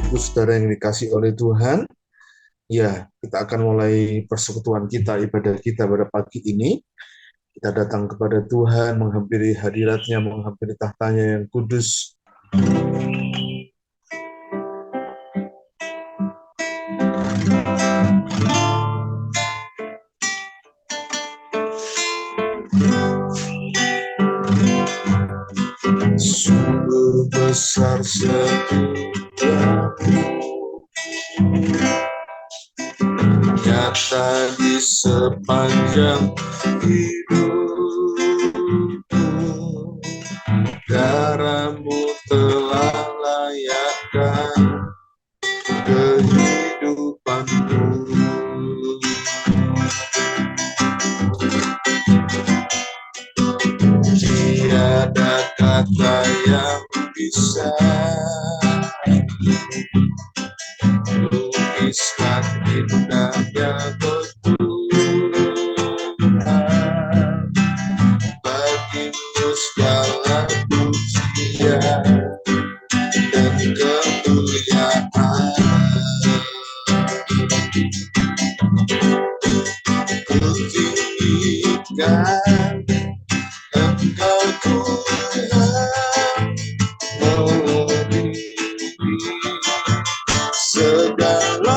Ibu saudara yang dikasih oleh Tuhan, ya kita akan mulai persekutuan kita, ibadah kita pada pagi ini. Kita datang kepada Tuhan, menghampiri hadiratnya, menghampiri tahtanya yang kudus. Sungguh besar setiamu, nyata di sepanjang hidupku. Darahmu telah layakkan kehidupanku. Tiada kata yang bisa lukiskan indahnya Tuhan. Bagimu segala pujian dan kemuliaan. Kutinggikan Engkau Tuhan, melebihi segalanya.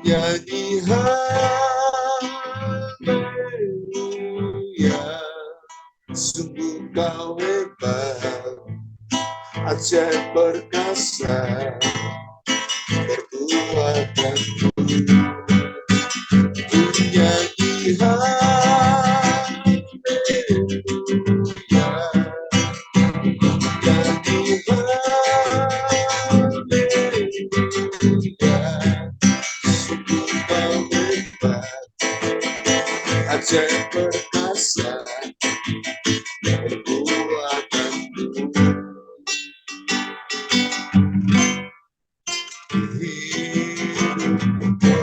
Nyanyi haleluya, sungguh kau hebat, ajaib perkasa, perbuatan nyanyi haleluya, nyanyi haleluya, sungguh kau hebat, ajaib perkasa, perbuatanmu hidupku.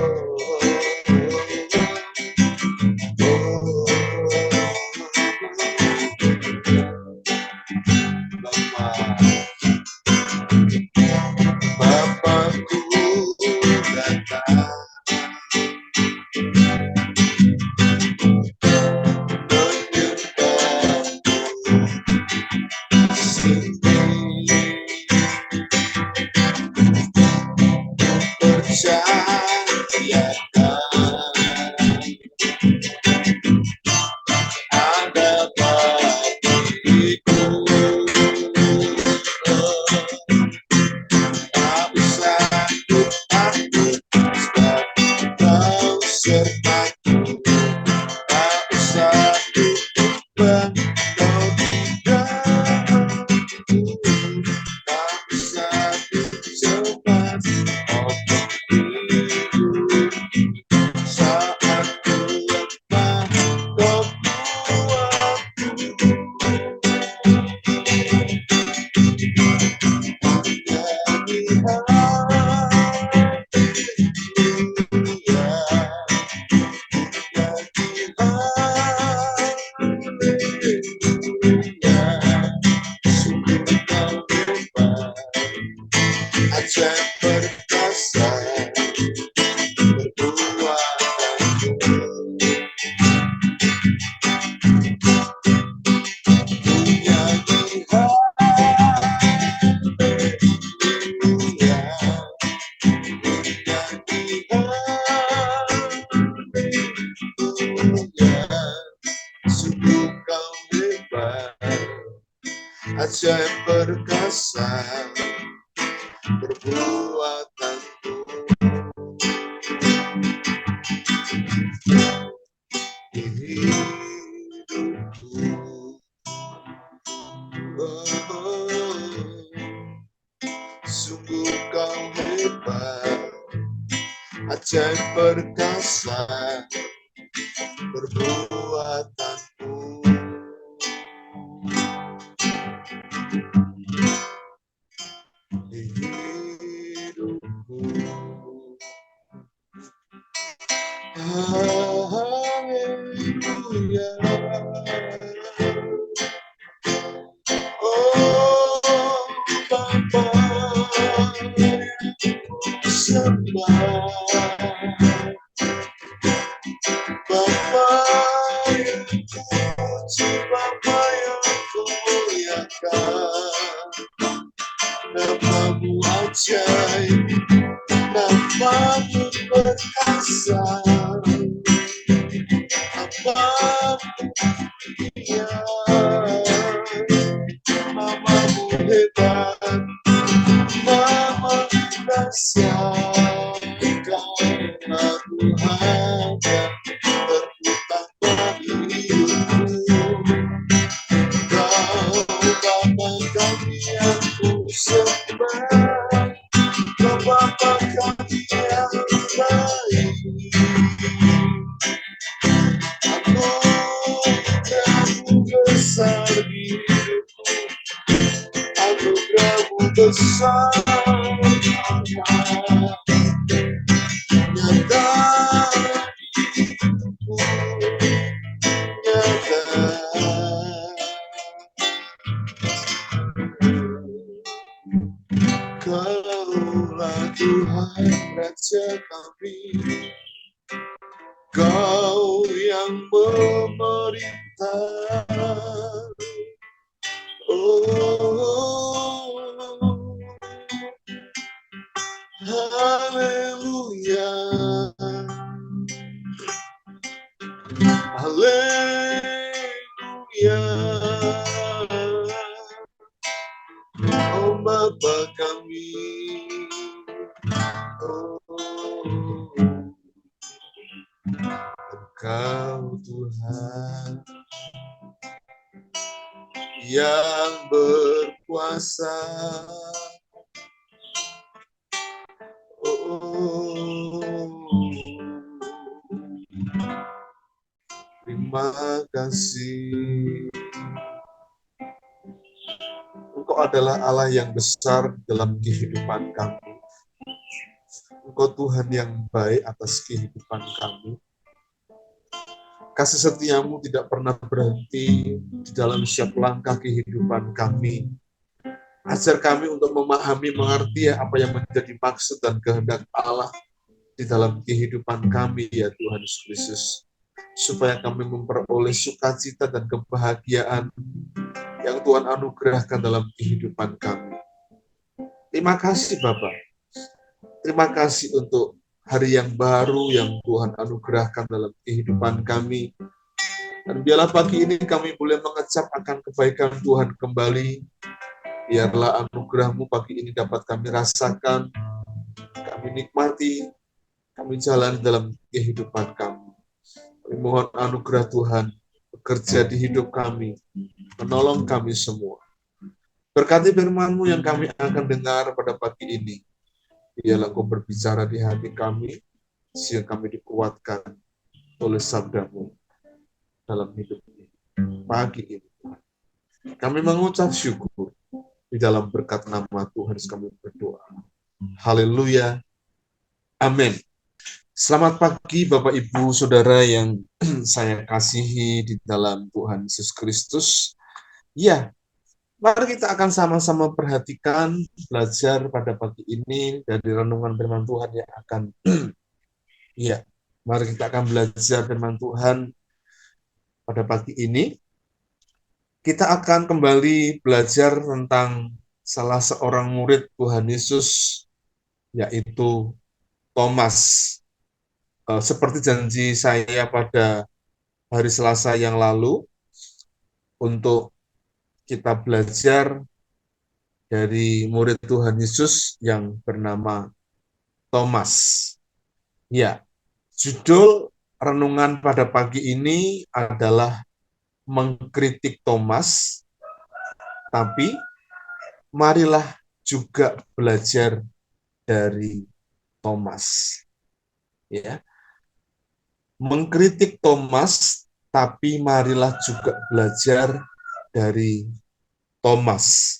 Bapakku datang menyembahmu sendiri, percayakan ada bagiku. Tak usah takut, sebab kau sertaku. Tak usah bang, kau tidakku. Tak usah cepat, obat hidup. Saat ku lemah, kau kuatku. Nyanyi haleluya, nyanyi haleluya, sungguh kau hebat, ajaib perkasa, perbuatanmu. Nyanyi haleluya, nyanyi haleluya, sungguh kau hebat, ajaib perkasa, perbuatanmu. Hidupku, sungguh kau hebat, ajaib perkasa, perbuatanmu. Hidupku, haleluya. Oh Bapa yang sembah, Bapa yang puji, Bapa yang muliakan, namamu ajaib, namamu perkasa, namamu mulia, namamu hebat, namamu dahsyat. Karena Tuhan yang berutama hidupku, Kau Bapa kami yang ku sembah, Kau Bapa kami yang baik. Anugerahmu besar di hidupku, anugerahmu besar, nyata di hidupku, nyata. Kaulah Tuhan Raja kami, Kau yang memerintah. Oh, Haleluya, haleluya. Oh Bapa kami, oh Engkau Tuhan yang berkuasa. Terima kasih. Engkau adalah Allah yang besar dalam kehidupan kami. Engkau Tuhan yang baik atas kehidupan kami. Kasih setiamu tidak pernah berhenti di dalam setiap langkah kehidupan kami. Ajar kami untuk memahami, mengerti apa yang menjadi maksud dan kehendak Allah di dalam kehidupan kami, ya Tuhan Yesus Kristus. Supaya kami memperoleh sukacita dan kebahagiaan yang Tuhan anugerahkan dalam kehidupan kami. Terima kasih Bapak. Terima kasih untuk hari yang baru yang Tuhan anugerahkan dalam kehidupan kami. Dan biarlah pagi ini kami boleh mengecap akan kebaikan Tuhan kembali. Biarlah anugerah-Mu pagi ini dapat kami rasakan, kami nikmati, kami jalan dalam kehidupan kami. Kami mohon anugerah Tuhan bekerja di hidup kami, menolong kami semua. Berkati firman-Mu yang kami akan dengar pada pagi ini. Biarlah Kau berbicara di hati kami, sehingga kami dikuatkan oleh sabda-Mu dalam hidup ini. Pagi ini, kami mengucap syukur di dalam berkat nama Tuhan kami berdoa. Haleluya. Amin. Selamat pagi Bapak Ibu Saudara yang saya kasihi di dalam Tuhan Yesus Kristus. Ya, mari kita akan sama-sama perhatikan, belajar pada pagi ini dari renungan firman Tuhan yang akan ya, mari kita akan belajar firman Tuhan pada pagi ini. Kita akan kembali belajar tentang salah seorang murid Tuhan Yesus, yaitu Thomas. Seperti janji saya pada hari Selasa yang lalu, untuk kita belajar dari murid Tuhan Yesus yang bernama Thomas. Ya, judul renungan pada pagi ini adalah mengkritik Thomas, tapi marilah juga belajar dari Thomas. Ya, mengkritik Thomas, tapi marilah juga belajar dari Thomas.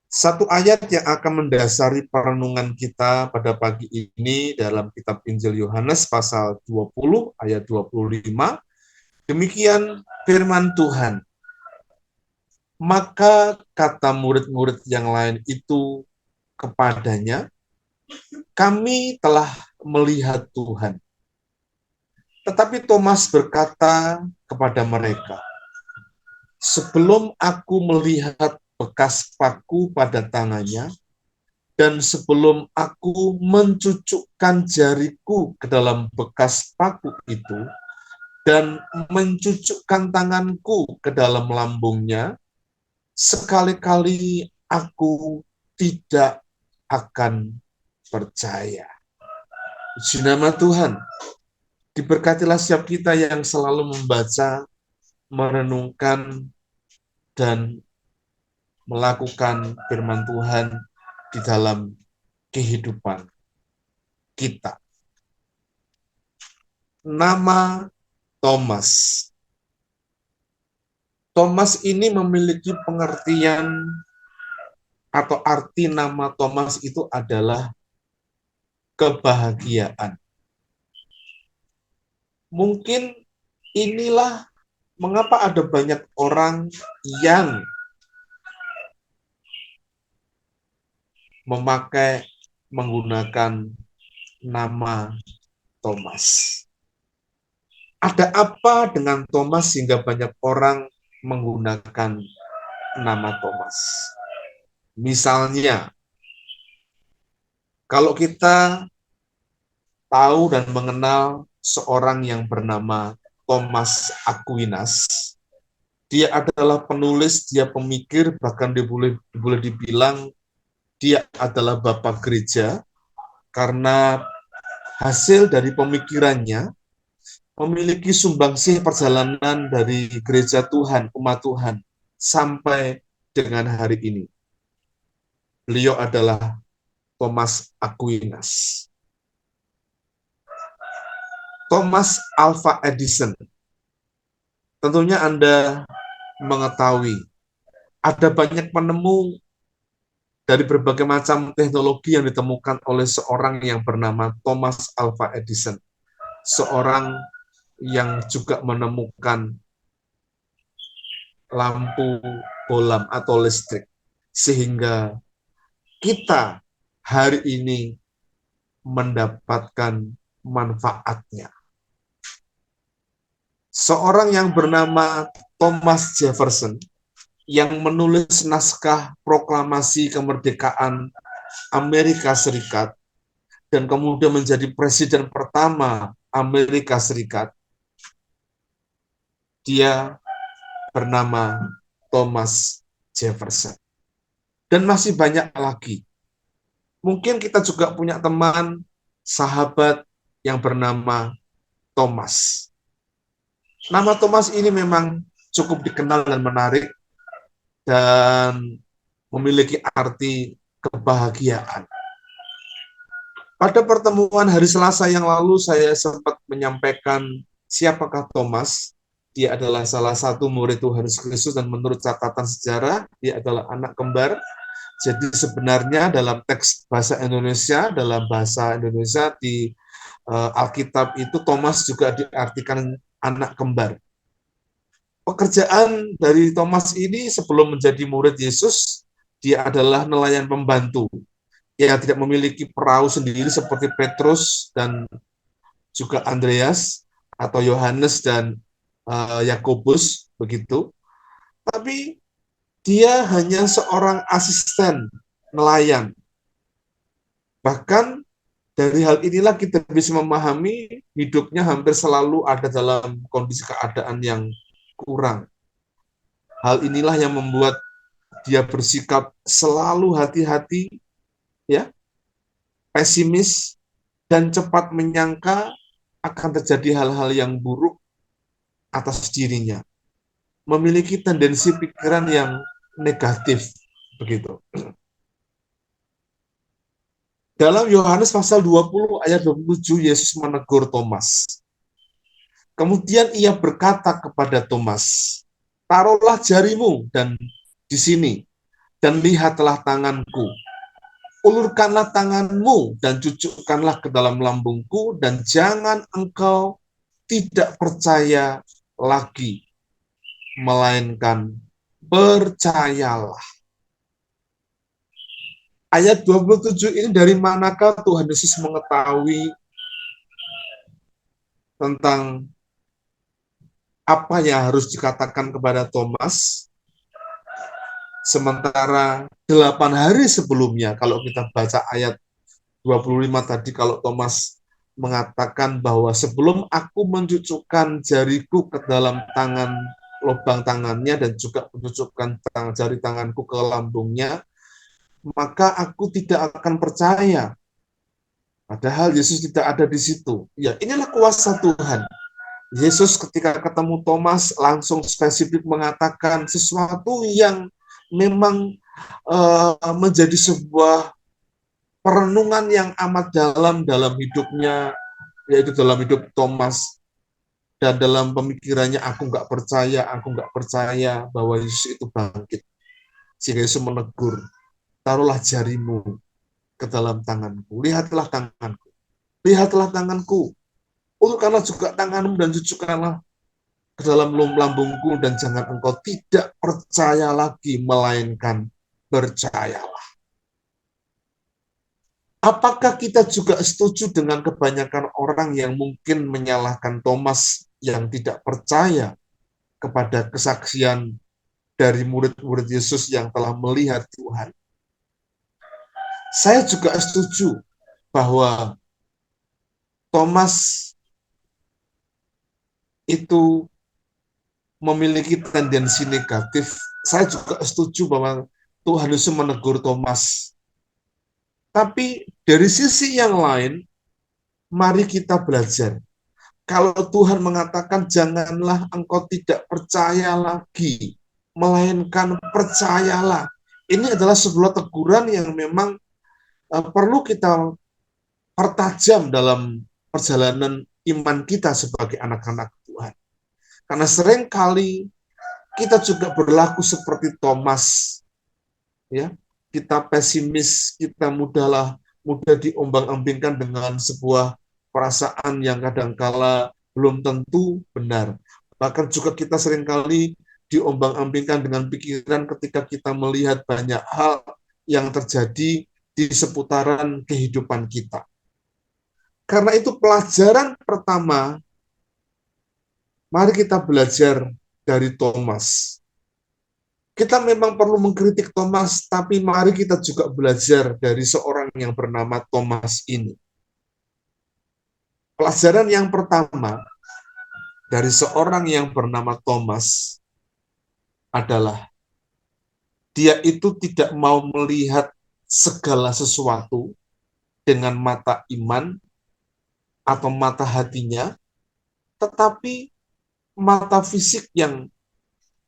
Satu ayat yang akan mendasari perenungan kita pada pagi ini dalam kitab Injil Yohanes pasal 20 ayat 25. Demikian firman Tuhan. Maka kata murid-murid yang lain itu kepadanya, kami telah melihat Tuhan. Tetapi Thomas berkata kepada mereka, sebelum aku melihat bekas paku pada tangannya, dan sebelum aku mencucukkan jariku ke dalam bekas paku itu, dan mencucukkan tanganku ke dalam lambungnya, sekali-kali aku tidak akan percaya. Puji nama Tuhan. Diberkatilah setiap kita yang selalu membaca, merenungkan, dan melakukan firman Tuhan di dalam kehidupan kita. Nama Thomas. Thomas ini memiliki pengertian atau arti nama Thomas itu adalah kebahagiaan. Mungkin inilah mengapa ada banyak orang yang menggunakan nama Thomas. Ada apa dengan Thomas sehingga banyak orang menggunakan nama Thomas? Misalnya, Kalau kita tahu dan mengenal seorang yang bernama Thomas Aquinas, dia adalah penulis, dia pemikir, bahkan dia boleh dibilang dia adalah bapak gereja, karena hasil dari pemikirannya memiliki sumbangsih perjalanan dari gereja Tuhan, umat Tuhan, sampai dengan hari ini. Beliau adalah Thomas Aquinas. Thomas Alva Edison. Tentunya Anda mengetahui ada banyak penemu dari berbagai macam teknologi yang ditemukan oleh seorang yang bernama Thomas Alva Edison. Seorang yang juga menemukan lampu bolam atau listrik. Sehingga kita hari ini mendapatkan manfaatnya. Seorang yang bernama Thomas Jefferson yang menulis naskah proklamasi kemerdekaan Amerika Serikat dan kemudian menjadi presiden pertama Amerika Serikat, dia bernama Thomas Jefferson. Dan masih banyak lagi. Mungkin kita juga punya teman, sahabat yang bernama Thomas. Nama Thomas ini memang cukup dikenal dan menarik dan memiliki arti kebahagiaan. Pada pertemuan hari Selasa yang lalu, saya sempat menyampaikan siapakah Thomas. Dia adalah salah satu murid Tuhan Yesus Kristus dan menurut catatan sejarah, dia adalah anak kembar. Jadi sebenarnya dalam teks bahasa Indonesia, di Alkitab itu Thomas juga diartikan anak kembar. Pekerjaan dari Thomas ini sebelum menjadi murid Yesus, dia adalah nelayan pembantu yang tidak memiliki perahu sendiri seperti Petrus dan juga Andreas atau Yohanes dan Yakobus begitu. Tapi dia hanya seorang asisten nelayan. Bahkan dari hal inilah kita bisa memahami hidupnya hampir selalu ada dalam kondisi keadaan yang kurang. Hal inilah yang membuat dia bersikap selalu hati-hati, ya, pesimis, dan cepat menyangka akan terjadi hal-hal yang buruk atas dirinya. Memiliki tendensi pikiran yang negatif, begitu. Dalam Yohanes pasal 20 ayat 27, Yesus menegur Thomas. Kemudian ia berkata kepada Thomas, taruhlah jarimu dan di sini, dan lihatlah tanganku. Ulurkanlah tanganmu dan cucukkanlah ke dalam lambungku, dan jangan engkau tidak percaya lagi, melainkan percayalah. Ayat 27 ini dari manakah Tuhan Yesus mengetahui tentang apa yang harus dikatakan kepada Thomas? Sementara 8 hari sebelumnya, kalau kita baca ayat 25 tadi, kalau Thomas mengatakan bahwa sebelum aku mencucukkan jariku ke dalam lubang tangannya dan juga mencucukkan jari tanganku ke lambungnya, maka aku tidak akan percaya. Padahal Yesus tidak ada di situ. Ya, inilah kuasa Tuhan. Yesus ketika ketemu Thomas langsung spesifik mengatakan sesuatu yang memang menjadi sebuah perenungan yang amat dalam hidupnya, yaitu dalam hidup Thomas dan dalam pemikirannya, aku nggak percaya bahwa Yesus itu bangkit. Sehingga Yesus menegur, taruhlah jarimu ke dalam tanganku, lihatlah tanganku, ulurkanlah juga tanganmu dan cucukkanlah ke dalam lambungku, dan jangan engkau tidak percaya lagi, melainkan percayalah. Apakah kita juga setuju dengan kebanyakan orang yang mungkin menyalahkan Thomas yang tidak percaya kepada kesaksian dari murid-murid Yesus yang telah melihat Tuhan? Saya juga setuju. bahwa Thomas itu memiliki tendensi negatif, saya juga setuju bahwa Tuhan Yesus menegur Thomas. Tapi dari sisi yang lain, mari kita belajar. Kalau Tuhan mengatakan janganlah engkau tidak percaya lagi, melainkan percayalah. Ini adalah sebuah teguran yang memang perlu kita pertajam dalam perjalanan iman kita sebagai anak-anak Tuhan. Karena seringkali kita juga berlaku seperti Thomas, ya. Kita pesimis, kita mudah diombang-ambingkan dengan sebuah perasaan yang kadangkala belum tentu benar. Bahkan juga kita seringkali diombang-ambingkan dengan pikiran ketika kita melihat banyak hal yang terjadi di seputaran kehidupan kita. Karena itu pelajaran pertama, mari kita belajar dari Thomas. Kita memang perlu mengkritik Thomas, tapi mari kita juga belajar dari seorang yang bernama Thomas ini. Pelajaran yang pertama dari seorang yang bernama Thomas adalah dia itu tidak mau melihat segala sesuatu dengan mata iman atau mata hatinya, tetapi mata fisik yang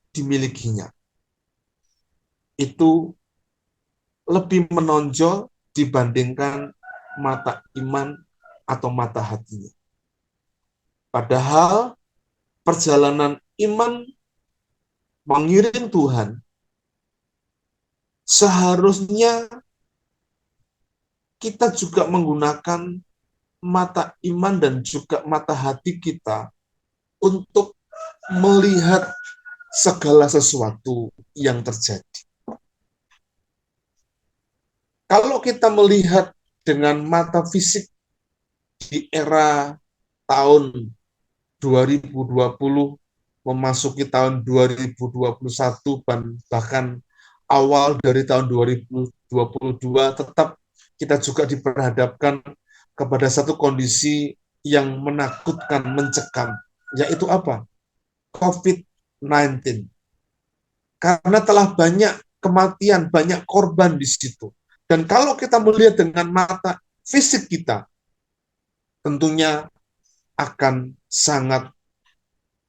dimilikinya. Itu lebih menonjol dibandingkan mata iman atau mata hatinya. Padahal perjalanan iman mengiring Tuhan seharusnya kita juga menggunakan mata iman dan juga mata hati kita untuk melihat segala sesuatu yang terjadi. Kalau kita melihat dengan mata fisik di era tahun 2020 memasuki tahun 2021 bahkan awal dari tahun 2022 tetap kita juga diperhadapkan kepada satu kondisi yang menakutkan, mencekam, yaitu apa? COVID-19. Karena telah banyak kematian, banyak korban di situ. Dan kalau kita melihat dengan mata fisik kita, tentunya akan sangat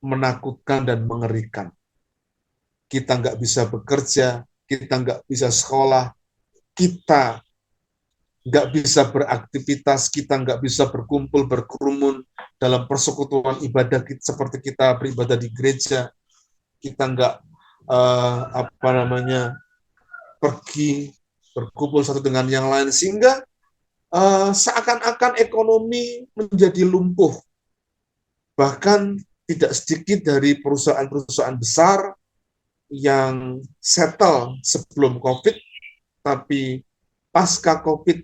menakutkan dan mengerikan. Kita nggak bisa bekerja, kita nggak bisa sekolah, kita nggak bisa beraktivitas, kita nggak bisa berkumpul, berkerumun dalam persekutuan ibadah kita, seperti kita beribadah di gereja, kita nggak pergi berkumpul satu dengan yang lain, sehingga seakan-akan ekonomi menjadi lumpuh. Bahkan tidak sedikit dari perusahaan-perusahaan besar yang settle sebelum COVID, tapi pasca COVID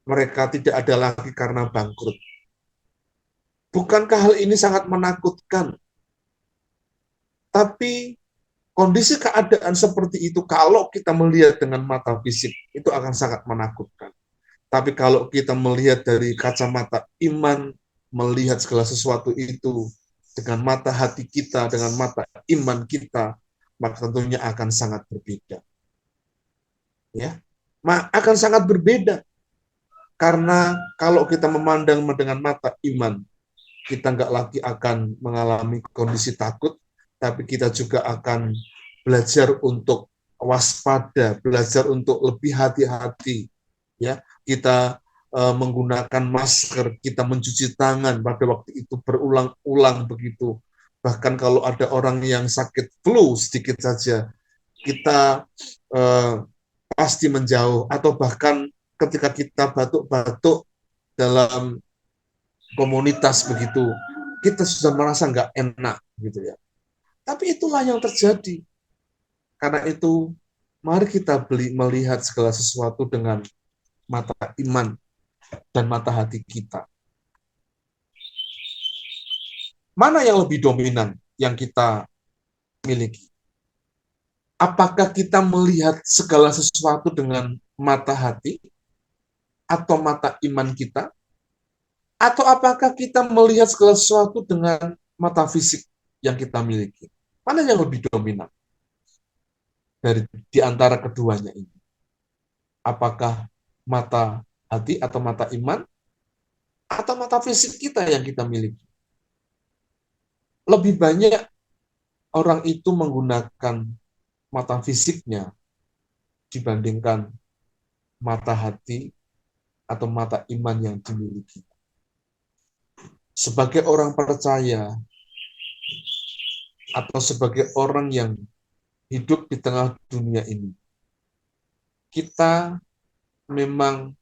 mereka tidak ada lagi karena bangkrut. Bukankah hal ini sangat menakutkan? Tapi kondisi keadaan seperti itu, kalau kita melihat dengan mata fisik, itu akan sangat menakutkan. Tapi kalau kita melihat dari kacamata iman, melihat segala sesuatu itu dengan mata hati kita, dengan mata iman kita, maka tentunya akan sangat berbeda. Ya, akan sangat berbeda. Karena kalau kita memandang dengan mata iman, kita nggak lagi akan mengalami kondisi takut, tapi kita juga akan belajar untuk waspada, belajar untuk lebih hati-hati. Ya, kita menggunakan masker, kita mencuci tangan pada waktu itu berulang-ulang begitu. Bahkan kalau ada orang yang sakit flu sedikit saja, kita pasti menjauh, atau bahkan ketika kita batuk-batuk dalam komunitas begitu, kita sudah merasa nggak enak gitu ya. Tapi itulah yang terjadi. Karena itu, mari kita melihat segala sesuatu dengan mata iman dan mata hati kita. Mana yang lebih dominan yang kita miliki? Apakah kita melihat segala sesuatu dengan mata hati atau mata iman kita? Atau apakah kita melihat segala sesuatu dengan mata fisik yang kita miliki? Mana yang lebih dominan dari di antara keduanya ini? Apakah mata hati atau mata iman atau mata fisik kita yang kita miliki? Lebih banyak orang itu menggunakan mata fisiknya dibandingkan mata hati atau mata iman yang dimiliki. Sebagai orang percaya atau sebagai orang yang hidup di tengah dunia ini, kita memang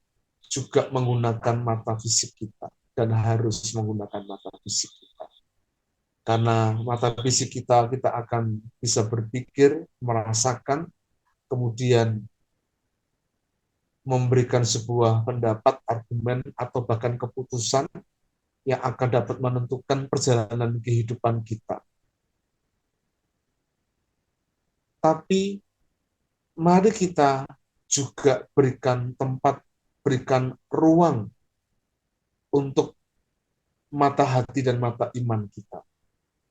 juga menggunakan mata fisik kita dan harus menggunakan mata fisik kita. Karena mata fisik kita akan bisa berpikir, merasakan, kemudian memberikan sebuah pendapat, argumen, atau bahkan keputusan yang akan dapat menentukan perjalanan kehidupan kita. Tapi mari kita juga berikan tempat, berikan ruang untuk mata hati dan mata iman kita.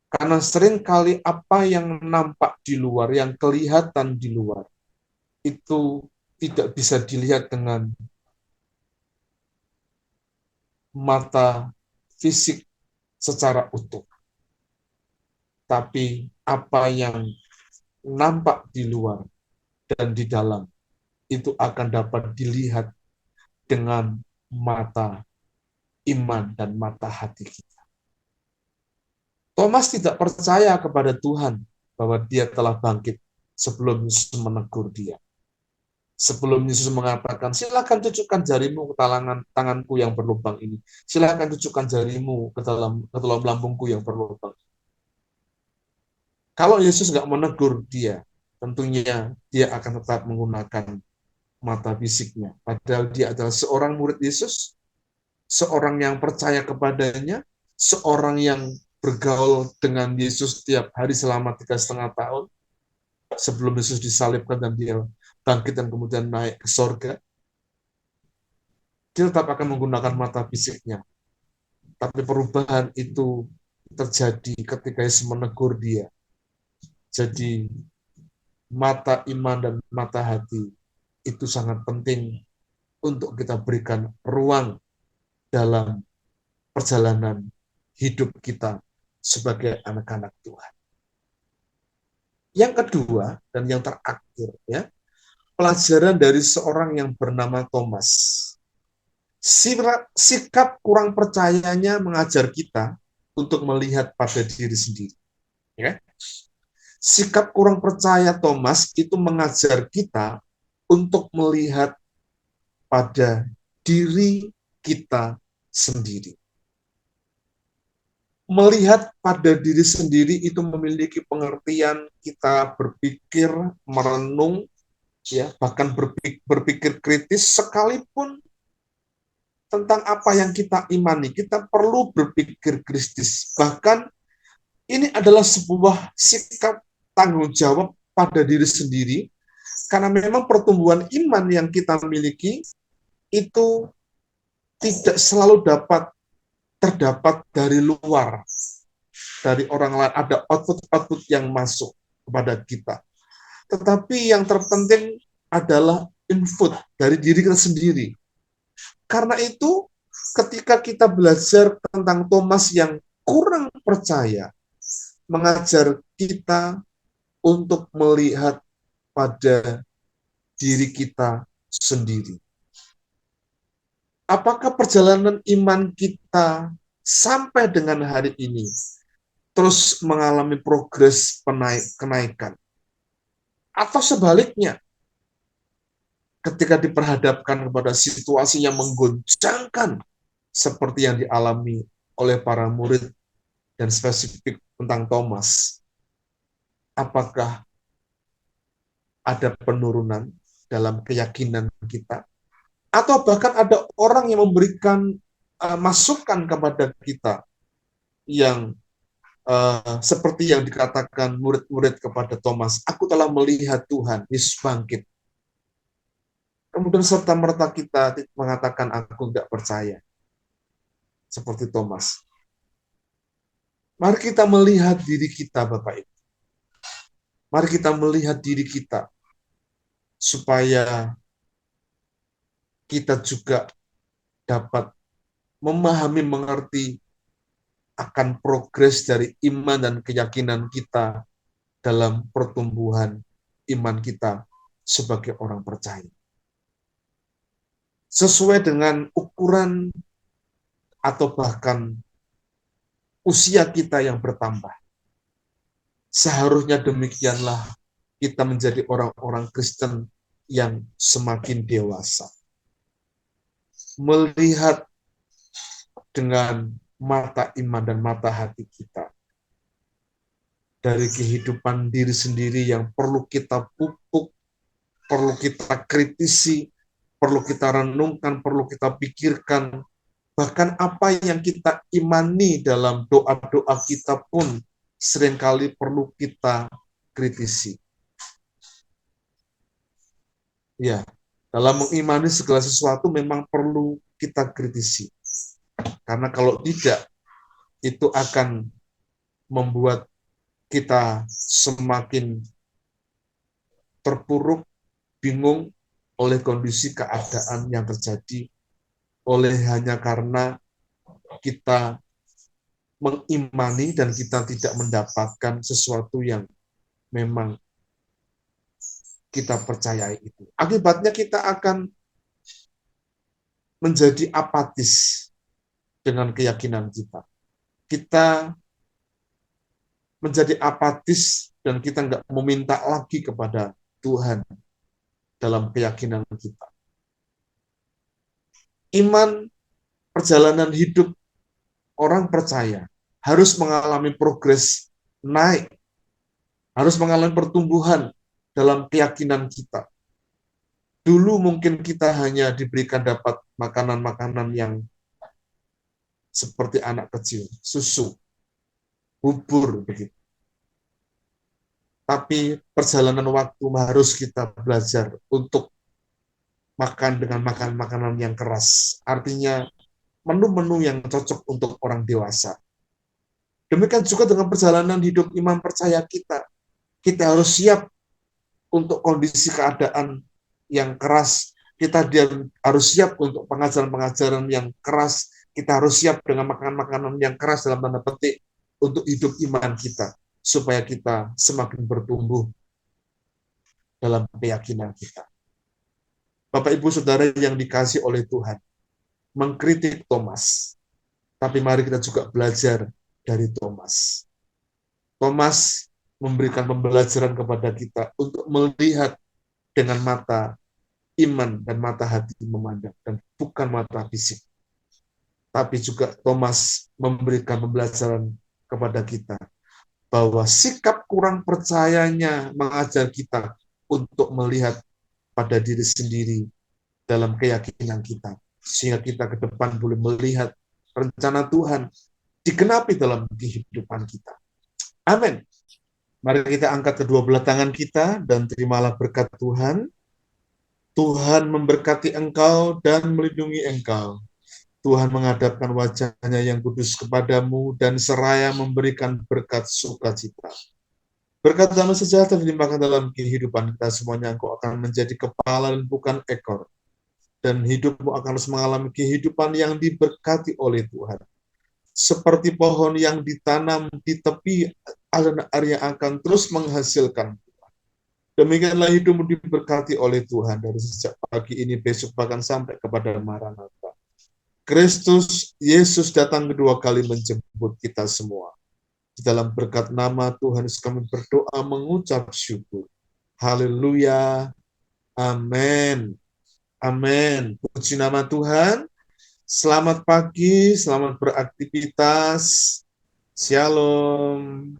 Karena seringkali apa yang nampak di luar, yang kelihatan di luar, itu tidak bisa dilihat dengan mata fisik secara utuh. Tapi apa yang nampak di luar dan di dalam, itu akan dapat dilihat dengan mata iman dan mata hati kita. Thomas tidak percaya kepada Tuhan bahwa dia telah bangkit sebelum Yesus menegur dia. Sebelum Yesus mengatakan, silakan tunjukkan jarimu ke tanganku yang berlubang ini. Silakan tunjukkan jarimu ke dalam lambungku yang berlubang. Kalau Yesus nggak menegur dia, tentunya dia akan tetap menggunakan mata fisiknya. Padahal dia adalah seorang murid Yesus, seorang yang percaya kepadanya, seorang yang bergaul dengan Yesus setiap hari selama 3,5 tahun, sebelum Yesus disalibkan dan dia bangkit dan kemudian naik ke sorga. Dia tetap akan menggunakan mata fisiknya. Tapi perubahan itu terjadi ketika Yesus menegur dia. Jadi mata iman dan mata hati itu sangat penting untuk kita berikan ruang dalam perjalanan hidup kita sebagai anak-anak Tuhan. Yang kedua dan yang terakhir, ya, pelajaran dari seorang yang bernama Thomas. Sikap kurang percayanya mengajar kita untuk melihat pada diri sendiri. Ya. Sikap kurang percaya Thomas itu mengajar kita untuk melihat pada diri kita sendiri. Melihat pada diri sendiri itu memiliki pengertian kita berpikir, merenung, ya, bahkan berpikir kritis, sekalipun tentang apa yang kita imani, kita perlu berpikir kritis. Bahkan ini adalah sebuah sikap tanggung jawab pada diri sendiri, karena memang pertumbuhan iman yang kita miliki itu tidak selalu terdapat dari luar, dari orang lain. Ada output yang masuk kepada kita. Tetapi yang terpenting adalah input dari diri kita sendiri. Karena itu, ketika kita belajar tentang Thomas yang kurang percaya, mengajar kita untuk melihat pada diri kita sendiri. Apakah perjalanan iman kita sampai dengan hari ini terus mengalami progres kenaikan? Atau sebaliknya, ketika diperhadapkan kepada situasi yang menggoncangkan seperti yang dialami oleh para murid dan spesifik tentang Thomas, apakah ada penurunan dalam keyakinan kita? Atau bahkan ada orang yang memberikan masukan kepada kita yang seperti yang dikatakan murid-murid kepada Thomas, aku telah melihat Tuhan, Yesus bangkit. Kemudian serta-merta kita mengatakan aku tidak percaya. Seperti Thomas. Mari kita melihat diri kita, Bapak Ibu. Mari kita melihat diri kita. Supaya kita juga dapat memahami, mengerti akan progres dari iman dan keyakinan kita dalam pertumbuhan iman kita sebagai orang percaya. Sesuai dengan ukuran atau bahkan usia kita yang bertambah. Seharusnya demikianlah kita menjadi orang-orang Kristen yang semakin dewasa. Melihat dengan mata iman dan mata hati kita. Dari kehidupan diri sendiri yang perlu kita pupuk, perlu kita kritisi, perlu kita renungkan, perlu kita pikirkan. Bahkan apa yang kita imani dalam doa-doa kita pun seringkali perlu kita kritisi. Ya, dalam mengimani segala sesuatu memang perlu kita kritisi. Karena kalau tidak, itu akan membuat kita semakin terpuruk, bingung oleh kondisi keadaan yang terjadi, oleh hanya karena kita mengimani dan kita tidak mendapatkan sesuatu yang memang kita percayai itu. Akibatnya kita akan menjadi apatis dengan keyakinan kita. Kita menjadi apatis dan kita nggak meminta lagi kepada Tuhan dalam keyakinan kita. Iman, perjalanan hidup orang percaya harus mengalami progres naik, harus mengalami pertumbuhan dalam keyakinan kita. Dulu mungkin kita hanya diberikan dapat makanan-makanan yang seperti anak kecil, susu, bubur, begitu. Tapi perjalanan waktu harus kita belajar untuk makan dengan makanan yang keras. Artinya menu-menu yang cocok untuk orang dewasa. Demikian juga dengan perjalanan hidup iman percaya kita. Kita harus siap untuk kondisi keadaan yang keras. Kita harus siap untuk pengajaran-pengajaran yang keras. Kita harus siap dengan makanan-makanan yang keras dalam tanda petik untuk hidup iman kita. Supaya kita semakin bertumbuh dalam keyakinan kita. Bapak, Ibu, Saudara yang dikasih oleh Tuhan, mengkritik Thomas. Tapi mari kita juga belajar dari Thomas. Thomas memberikan pembelajaran kepada kita untuk melihat dengan mata iman dan mata hati memandang, dan bukan mata fisik. Tapi juga Thomas memberikan pembelajaran kepada kita bahwa sikap kurang percayanya mengajar kita untuk melihat pada diri sendiri dalam keyakinan kita. Sehingga kita ke depan boleh melihat rencana Tuhan digenapi dalam kehidupan kita. Amin. Mari kita angkat kedua belah tangan kita dan terimalah berkat Tuhan. Tuhan memberkati engkau dan melindungi engkau. Tuhan menghadapkan wajahnya yang kudus kepadamu dan seraya memberikan berkat sukacita. Berkat damai sejahtera dilimpahkan dalam kehidupan kita semuanya. Engkau akan menjadi kepala dan bukan ekor. Dan hidupmu akan terus mengalami kehidupan yang diberkati oleh Tuhan. Seperti pohon yang ditanam di tepi aliran air yang akan terus menghasilkan. Demikianlah hidupmu diberkati oleh Tuhan dari sejak pagi ini, besok, bahkan sampai kepada Maranatha. Kristus Yesus datang kedua kali menjemput kita semua. Di dalam berkat nama Tuhan Yesus kami berdoa mengucap syukur. Haleluya. Amin. Amin. Puji nama Tuhan. Selamat pagi, selamat beraktivitas. Shalom.